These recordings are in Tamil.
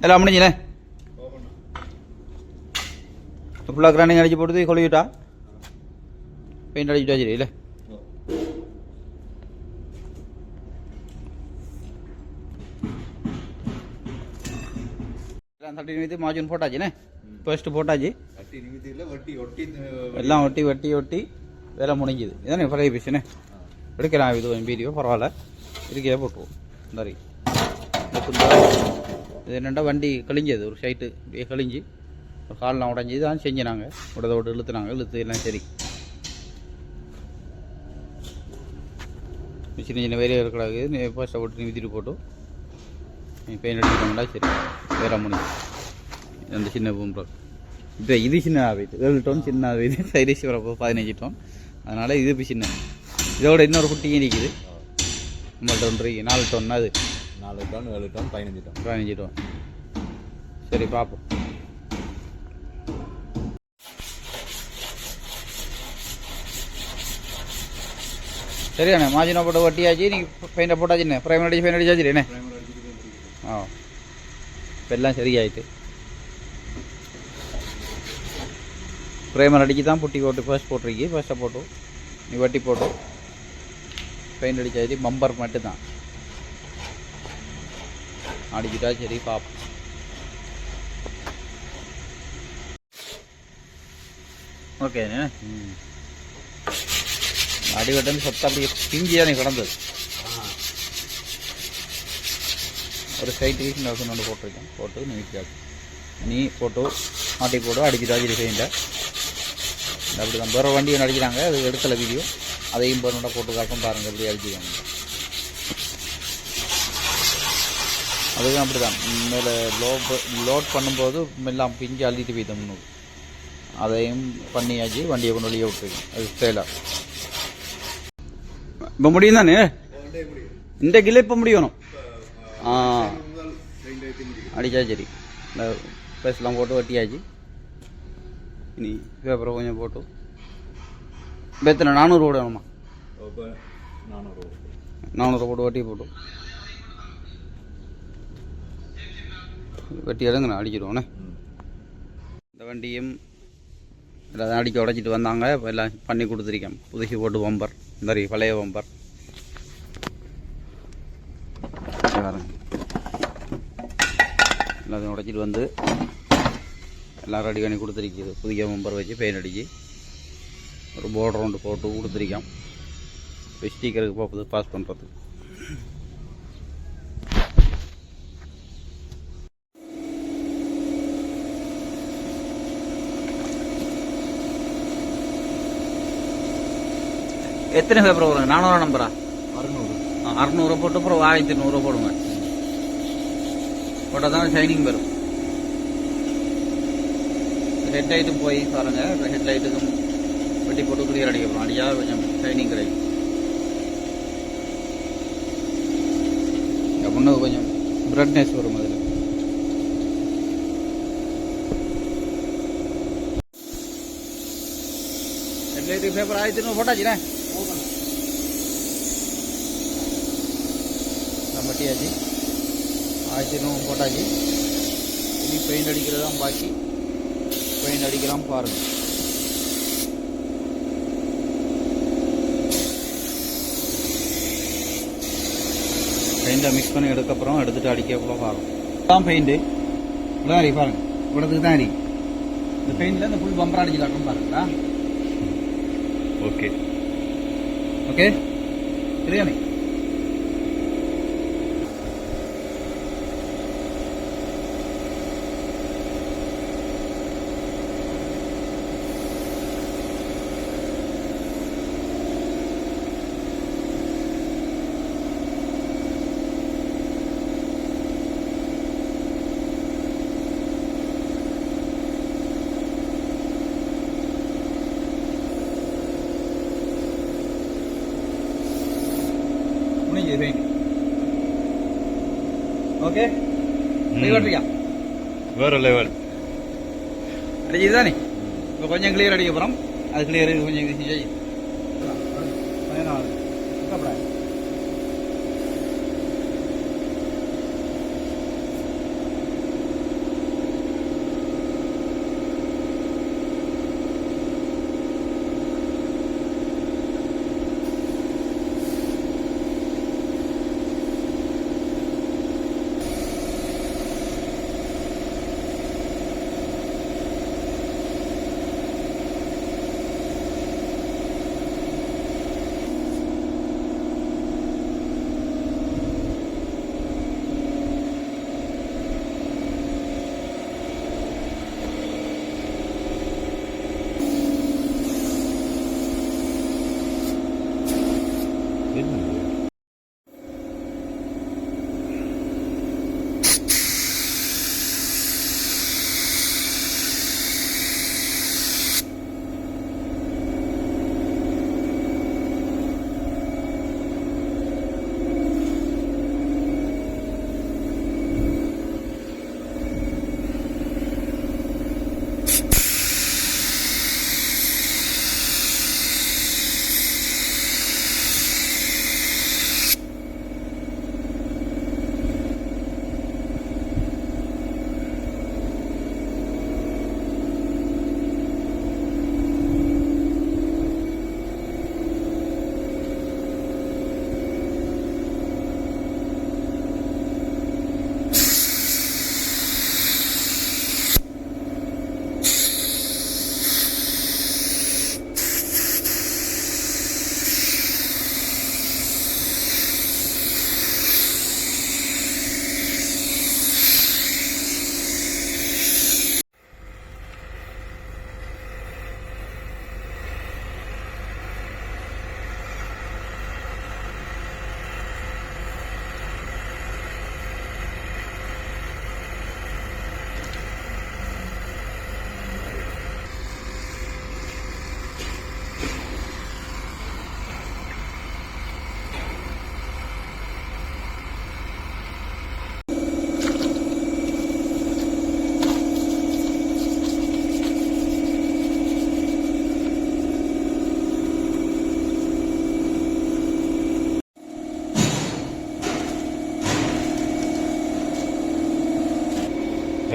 எல்லாம் முடிஞ்சுண்ணே ஃபுல்லாக கிராண்டிங் அடிச்சு போட்டு கொழுவிட்டா பெயிண்ட் அடிச்சுட்டா சரி இல்லை தட்டி நிமித்தி மாஜூன் போட்டாச்சுண்ணே ஃபர்ஸ்ட்டு போட்டாச்சு எல்லாம் ஒட்டி ஒட்டி ஒட்டி வேலை முடிஞ்சுது இதானே பழைய பீஸுண்ணே எடுக்கலாம் இது கொஞ்சம் வீடியோ பரவாயில்ல இருக்கே போட்டுருவோம் சரி இது என்னென்னா வண்டி கழிஞ்சது ஒரு சைட்டு இப்படியே கழிஞ்சு ஒரு காலெலாம் உடஞ்சி தான் செஞ்சினாங்க விட்டு இழுத்துனாங்க இழுத்து எல்லாம் சரி சின்ன சின்ன வேலையாக இருக்கக்கூடாது நீ ஃபர்ஸ்ட்டை போட்டு நிமித்திட்டு போட்டு நீ பெயிண்ட் அடிச்சுட்டோம்னா சரி வேலை முடிஞ்சு அந்த சின்ன பூம்பு இப்போ இது சின்ன ஆகுது 7 டோன் சின்ன ஆகுது சைடிஷ் வரப்போ 15 டோன் அதனால் இது இப்போ சின்ன இதோட இன்னொரு குட்டியும் இருக்குது நம்மள்ட்ட ஒன்று 4 டோன் அது 4 டோன் 7 டோன் 15 டோன் சரி பார்ப்போம் சரியாண்ணே மாஜினா போட்டு ஒட்டியாச்சு நீங்கள் பெயிண்டை போட்டாச்சுண்ணே ப்ரைமர் அடிச்சு பெயிண்ட் அடிச்சாச்சுண்ணே ஆ இப்போ எல்லாம் சரியாயிட்டு ப்ரைமர் அடிச்சு தான் புட்டி போட்டு ஃபர்ஸ்ட் போட்டிருக்கு ஃபர்ஸ்ட்டை போட்டு நீ வட்டி போட்டு பெயிண்ட் அடிச்சாச்சு பம்பர் மட்டும்தான் அடிச்சுட்டா சரி பார்ப்போம் ஓகேண்ணே அடிவட்டம் சொத்தை அப்படியே பிஞ்சியாக நீ கிடந்தது ஒரு சைட் வீக் ஒன்று போட்டிருக்கேன் போட்டு நீ போட்டு மாட்டி போட்டு அடிச்சுட்டா சரி பெயிண்டை அப்படி தான் வேறு வண்டி ஒன்று அடிக்கிறாங்க அது எடுக்கல வீடியோ அதையும் பொருளோட போட்டு காட்டும் பாருங்கள் எப்படி அடிச்சுக்காங்க அதுவும் அப்படி தான் மேலே லோட் பண்ணும்போது எல்லாம் பிஞ்சு அள்ளிட்டு போய்த்தோம் முன்னூறு அதையும் பண்ணியாச்சு வண்டியை கொண்டு வெளியே விட்டுருக்கேன் அது ஸ்டைலாக இப்போ முடியும் தானே இந்த கிலோ இப்போ முடியணும் அடிச்சா சரி இந்த பேசலாம் போட்டு வட்டியாச்சு இனி பேப்பரை கொஞ்சம் போட்டு எத்தனை 400 கூட வேணுமா 400 போட்டு வட்டி போட்டு வட்டி இறங்குண்ணா அடிச்சிடுவோண்ணே இந்த வண்டியும் எல்லாம் அடிக்க உடச்சிட்டு வந்தாங்க இப்போ எல்லாம் பண்ணி கொடுத்துருக்கேன் புதுசு போட்டு பம்பர் இந்த மாதிரி பழைய பம்பர் எல்லாத்தையும் உடச்சிட்டு வந்து எல்லாம் ரெடி பண்ணி கொடுத்துருக்குது புதிய பம்பர் வச்சு பெயிண்ட் அடிச்சு ஒரு போர்டு ரவுண்டு போட்டு கொடுத்துருக்கோம் இப்போ ஸ்டிக்கருக்கு போகுது பாஸ் பண்ணுறது எத்தனை பேப்பர் வருங்க 400 நம்பரா 600 போட்டு அப்புறம் 1200 போடுங்க போட்டால் தான் ஷைனிங் வரும் ஹெட் லைட்டும் போய் பாருங்க ஹெட் லைட்டுக்கும் வெட்டி போட்டு கிளியர் அடிக்கப்படும் அடியா கொஞ்சம் ஷைனிங் கிடைக்கும் அப்படின்னா கொஞ்சம் பிரைட்னஸ் வரும் அதில் ஹெட் லைட்டுக்கு பேப்பர் 1200 போட்டாச்சுண்ணே பட்டியாச்சு 1200 போட்டாச்சு இனி பெயிண்ட் அடிக்கிறது தான் பாக்கி பெயிண்ட் அடிக்கலாம் பாருங்க பெயிண்டை மிக்ஸ் பண்ணி எடுக்கப்புறம் எடுத்துட்டு அடிக்க பாருங்க தான் பெயிண்ட் இவ்வளோ அடி பாருங்க இவ்வளோத்துக்கு தான் அடி இந்த பெயிண்டில் இந்த ஃபுல் பம்பர் அடிச்சு காட்டும் பாருங்களா ஓகே ஓகே சரியானே ஓகே வேற லெவல் அடிச்சுதானே இப்போ கொஞ்சம் கிளியர் அடிக்க போகிறோம் அது கிளியர் கொஞ்சம்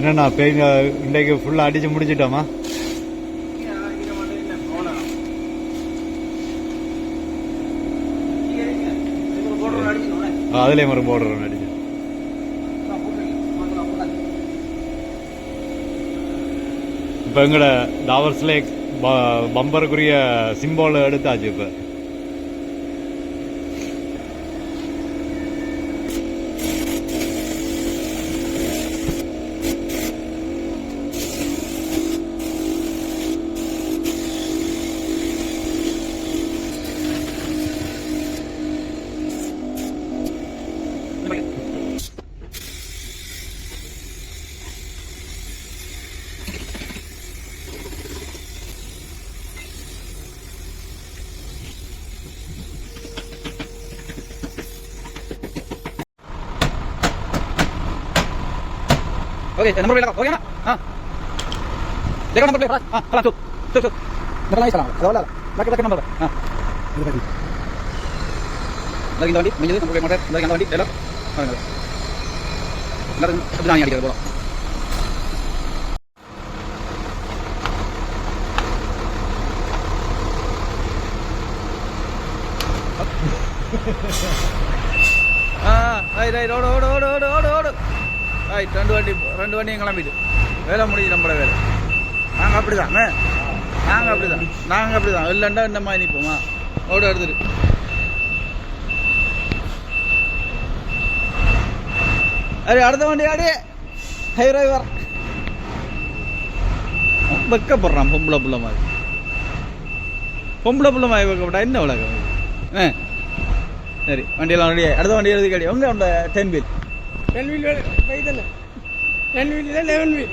என்னண்ணா பெயிண்ட் இன்றைக்கு ஃபுல்லாக அடித்து முடிச்சிட்டோமா? அதுலேயே ஒரு போடுறோம் அடிச்சு. இப்போ எங்களோட டாவர்ஸ்ல பம்பருக்குரிய சிம்போல் எடுத்தாச்சு. இப்போ ओके नंबर प्लेट लगा हो गया ना? हाँ देखो नंबर प्लेट हाँ चला चुप चुप चुप नंबर नहीं चला वाला लगे नंबर हाँ lagi tadi menjadi sampai motor lagi tadi elok nggak sebenarnya di dalam ஓடு ரைட் ரெண்டு வண்டியும் கிளம்பிட்டு வேலை முடிஞ்சு நம்மள வேலை. நாங்கள் அப்படிதான் நாங்கள் அப்படிதான் இல்லைண்டா இந்த மாதிரி நிற்போமா ஓடு எடுத்துட்டு அरे அடுத்த வண்டி ஆடி ஹை டிரைவர் வெக்கப்படுறான். பொம்பளை புள்ள மாதிரி வெக்கப்பட்டா என்ன உலகம்? சரி வண்டியெல்லாம் ரெடி. அடுத்த வண்டி எழுதி கேடி உங்க 10 வீல் 10 வீல் 10 வீல் 11 வீல்